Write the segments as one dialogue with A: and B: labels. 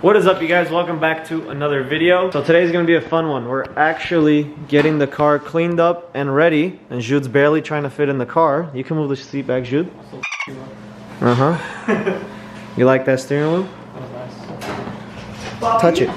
A: What is up, you guys? Welcome back to another video. So today's gonna be a fun one. We're actually getting the car cleaned up and ready, and Jude's barely trying to fit in the car. You can move the seat back, Jude. You like that steering wheel? Touch it.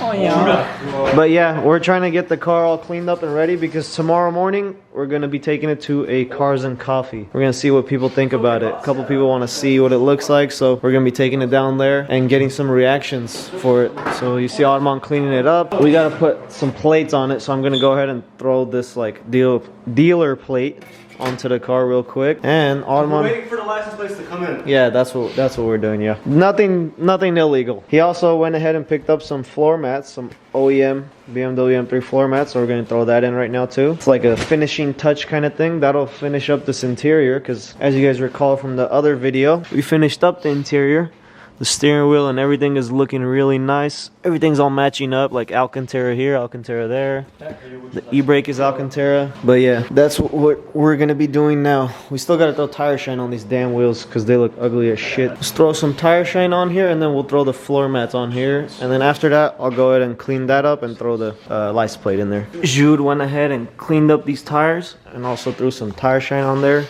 B: Oh yeah.
A: But yeah, we're trying to get the car all cleaned up and ready because tomorrow morning we're gonna be taking it to a Cars and Coffee. We're gonna see what people think about it. A couple people want to see what it looks like, so we're gonna be taking it down there and getting some reactions for it. So you see Armand cleaning it up. We gotta put some plates on it, so I'm gonna go ahead and throw this like dealer plate onto the car real quick. And Armand,
C: we're waiting for the license plates to come in.
A: yeah, that's what we're doing. Yeah, nothing illegal. He also went ahead and picked up some floor mats, some OEM BMW M3 floor mats, so we're gonna throw that in right now too. It's like a finishing touch kind of thing. That'll finish up this interior, because as you guys recall from the other video, we finished up the interior. The steering wheel and everything is looking really nice. Everything's all matching up, like Alcantara here, Alcantara there. The e-brake is Alcantara. But yeah, that's what we're gonna be doing now. We still gotta throw tire shine on these damn wheels because they look ugly as shit. Let's throw some tire shine on here, and then we'll throw the floor mats on here. And then after that, I'll go ahead and clean that up and throw the license plate in there. Jude went ahead and cleaned up these tires and also threw some tire shine on there.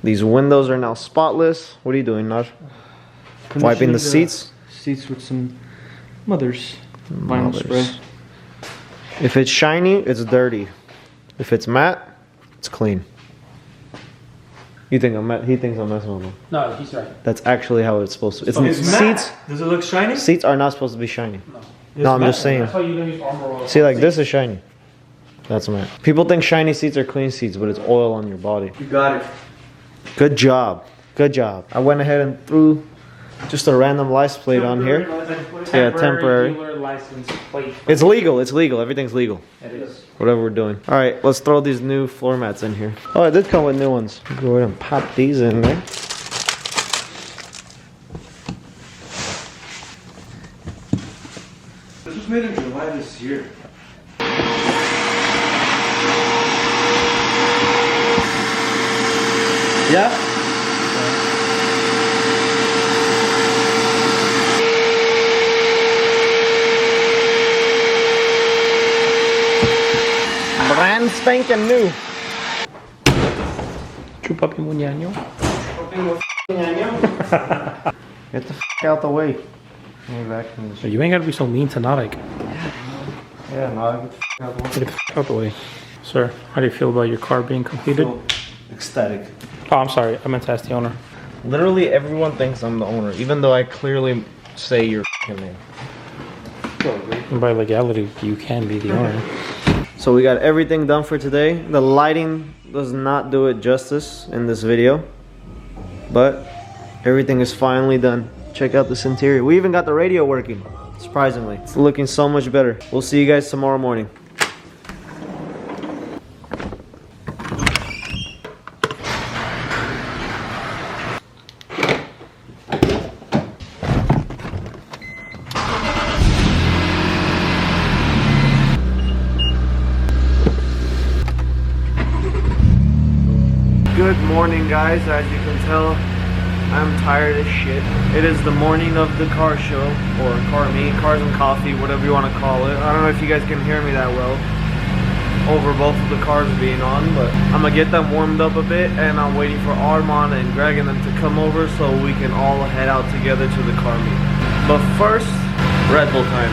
A: These windows are now spotless. What are you doing, Naj? Wiping the seats?
B: Seats with some Mother's vinyl spray.
A: If it's shiny, it's dirty. If it's matte, it's clean. You think he thinks I'm messing with him.
B: No, he's right.
A: That's actually how it's supposed to. It's
C: matte.
A: seats.
C: Does it look shiny?
A: Seats are not supposed to be shiny. No, I'm just saying.
B: That's why you don't use Armor Oil.
A: See, like this is shiny. That's matte. People think shiny seats are clean seats, but it's oil on your body.
C: You got it.
A: Good job. Good job. I went ahead and threw just a random license plate on here. Yeah, temporary.
B: Dealer license plate.
A: It's legal. It's legal. Everything's legal.
B: It is.
A: Whatever we're doing. All right, let's throw these new floor mats in here. Oh, it did come with new ones. Go ahead and pop these in there.
C: This was made in July this year.
A: Yeah? Brand spanking new.
B: Chupapi muñaño.
A: Get the f out the way.
B: You ain't gotta be so mean to Nadik.
A: Yeah, no, get the f out the way.
B: Get the f out the way. Sir, how do you feel about your car being completed?
A: Ecstatic.
B: Oh, I'm sorry. I meant to ask the owner.
A: Literally everyone thinks I'm the owner, even though I clearly say your f***ing name.
B: And by legality, you can be the owner.
A: So we got everything done for today. The lighting does not do it justice in this video, but everything is finally done. Check out this interior. We even got the radio working, surprisingly. It's looking so much better. We'll see you guys tomorrow morning. Good morning, guys. As you can tell, I'm tired as shit. It is the morning of the car show, or car meet, Cars and Coffee, whatever you want to call it. I don't know if you guys can hear me that well over both of the cars being on, but I'm gonna get them warmed up a bit, and I'm waiting for Armand and Greg and them to come over so we can all head out together to the car meet. But first, Red Bull time.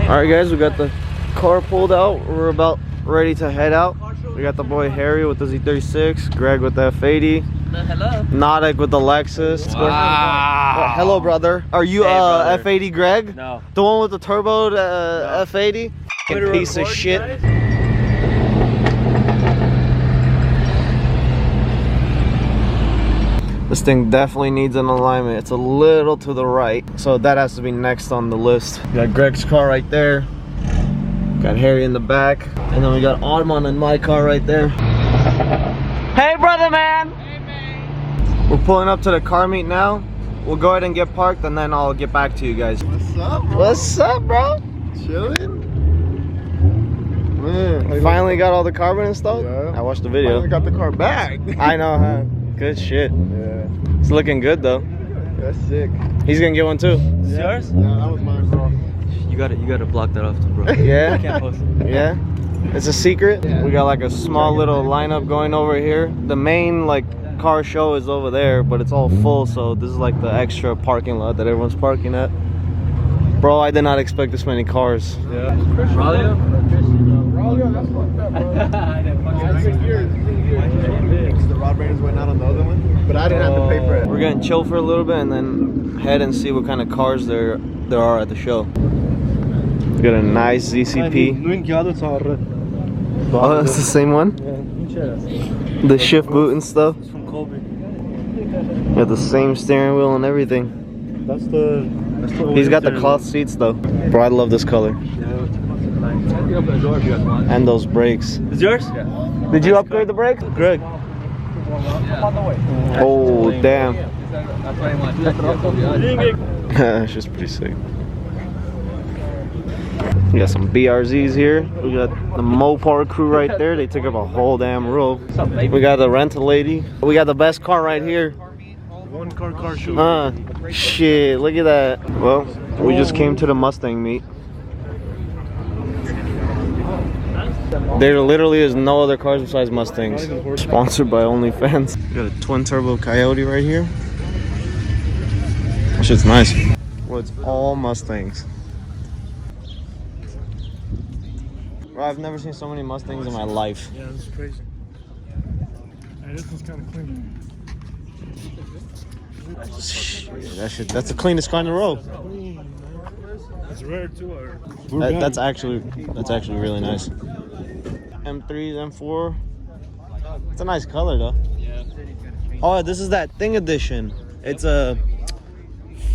A: Alright guys, we got the car pulled out. We're about ready to head out. We got the boy Harry with the Z36, Greg with the F80,
D: hello,
A: Nadik with the Lexus.
D: Wow.
A: Hello, brother. Are you
D: brother.
A: F80 Greg?
D: No.
A: The one with the turbo F80? Fucking piece of shit. This thing definitely needs an alignment. It's a little to the right, so that has to be next on the list. We got Greg's car right there. Got Harry in the back, and then we got Armand in my car right there. Hey, brother, man. Hey, man. We're pulling up to the car meet now. We'll go ahead and get parked, and then I'll get back to you guys.
C: What's up, bro?
A: What's up, bro?
C: Chilling.
A: Man, finally got all the carbon installed?
C: Yeah.
A: I watched the video.
C: Finally got the car back.
A: I know, huh? Good shit.
C: Yeah.
A: It's looking good though.
C: That's sick.
A: He's gonna get one too.
D: Is it yours?
C: Yeah, that was mine, bro.
D: You gotta block that off, too, bro.
A: Yeah?
D: I can't post it.
A: Yeah. It's a secret. We got like a small little lineup going over here. The main like car show is over there, but it's all full, so this is like the extra parking lot that everyone's parking at. Bro, I did not expect this many cars.
C: Yeah.
D: Braulio?
C: That's fucked up, bro. The rod bearings went out on the other one, but I didn't have to pay for it.
A: We're gonna chill for a little bit and then head and see what kind of cars there are at the show. We got a nice ZCP. Oh, that's the same one? The shift boot and stuff.
C: It's from Kobe.
A: Got the same steering wheel and everything.
C: That's the
A: He's got the cloth seats though. Bro, I love this color. And those brakes.
D: Is yours?
A: Did you upgrade the brakes? Greg. Oh, damn. That's just pretty sick. We got some BRZs here. We got the Mopar crew right there. They took up a whole damn row. We got the rental lady. We got the best car right here.
C: one car show.
A: Shit, look at that. Well, we just came to the Mustang meet. There literally is no other cars besides Mustangs. Sponsored by OnlyFans. Got a twin turbo Coyote right here. That shit's nice. Well, it's all Mustangs. Bro, I've never seen so many Mustangs in my life.
C: Yeah, this is crazy. Hey, this one's kind of clean.
A: Shit, that's the cleanest car in the road.
C: It's rare too.
A: That's actually really nice. M3s, M4. It's a nice color though.
D: Yeah.
A: Oh, this is that thing edition. It's a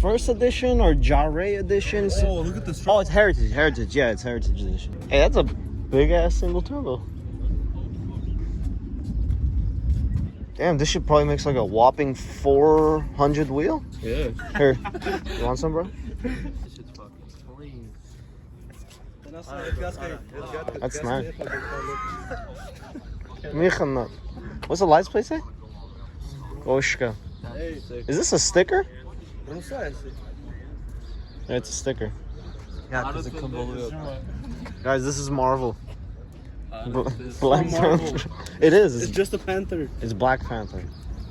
A: first edition or Jarre edition.
C: Oh, look at this.
A: Oh, it's Heritage. Heritage, yeah, it's Heritage edition. Hey, that's a big ass single turbo. Damn, this shit probably makes like a whopping 400 wheel.
D: Yeah.
A: Here, you want some, bro?
D: This shit's fucking clean.
A: That's nice. What's the license plate say? Oshka. Is this a sticker? Yeah, it's a sticker.
D: Yeah, because it comes all the way up.
A: Guys, this is Marvel.
D: This-
A: Black Panther. It is.
C: It's just a panther.
A: It's Black Panther.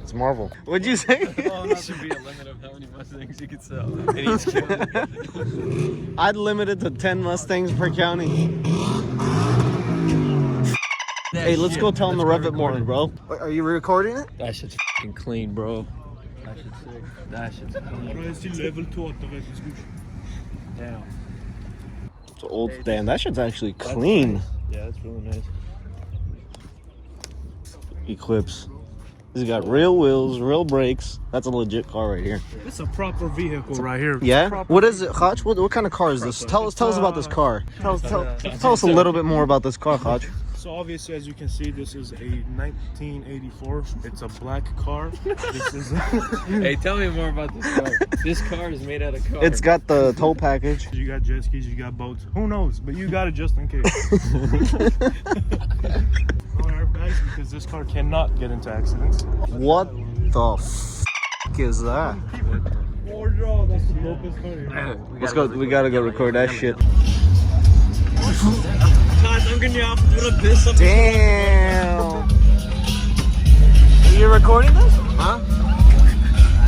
A: It's Marvel. What'd you say?
D: There should be a limit of how many Mustangs you could sell in each county.
A: I'd limit it to 10 Mustangs per county. Hey, let's go tell them to rev it more, bro. Wait, are you recording it?
D: That shit's fucking clean, bro. That shit's sick. That shit's clean.
C: Level 2
D: Damn.
A: It's old. Damn, that shit's actually clean.
C: Yeah, that's really nice.
A: Equips. This got real wheels, real brakes. That's a legit car right here.
C: It's a proper vehicle right here.
A: Yeah? What is it, Hotch? What kind of car is this? Tell us about this car. Tell us a little bit more about this car, Hotch.
C: So obviously, as you can see, this is a 1984. It's a black car. This is.
D: Hey, tell me more about this car. This car is made out of car.
A: It's got the tow package.
C: You got jet skis, you got boats. Who knows? But you got it just in case. No airbags because this car cannot get into accidents.
A: What the is that?
C: That's the dopest car here.
A: Let's go. We gotta go record that shit. Damn. Are you recording this? Huh?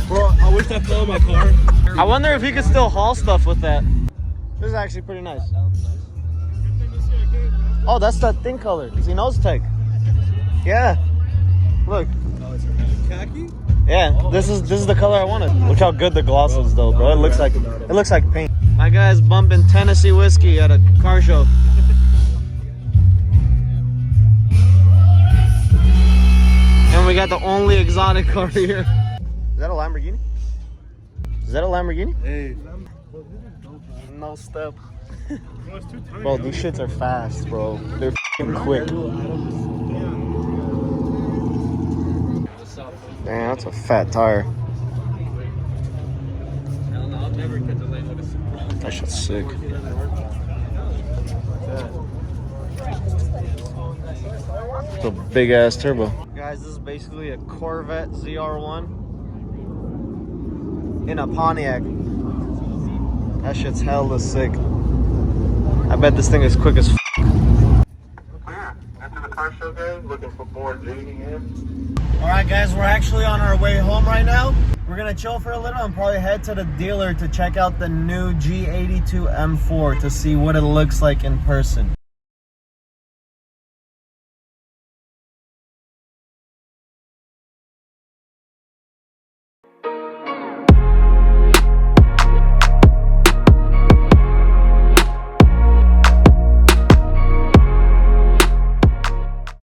C: Bro, I wish I fell in my car.
A: I wonder if he could still haul stuff with that. This is actually pretty nice. Oh, that's that thing color. See, nose tech. Yeah. Look.
C: Khaki?
A: Yeah, this is the color I wanted. Look how good the gloss is though, bro. It looks like paint. My guy's bumping Tennessee whiskey at a car show. And we got the only exotic car here. Is that a Lamborghini? Is that a Lamborghini?
C: Hey.
A: No step. Bro, these shits are fast, bro. They're f***ing quick. Damn, that's a fat tire. That shit's sick. It's a big ass turbo. Guys, Guys, this is basically a Corvette ZR1 in a Pontiac. That shit's hella sick. I bet this thing is quick as f.
C: After the car show, guys, looking for more JDM.
A: Alright guys, we're actually on our way home right now. We're gonna chill for a little and probably head to the dealer to check out the new G82 M4 to see what it looks like in person.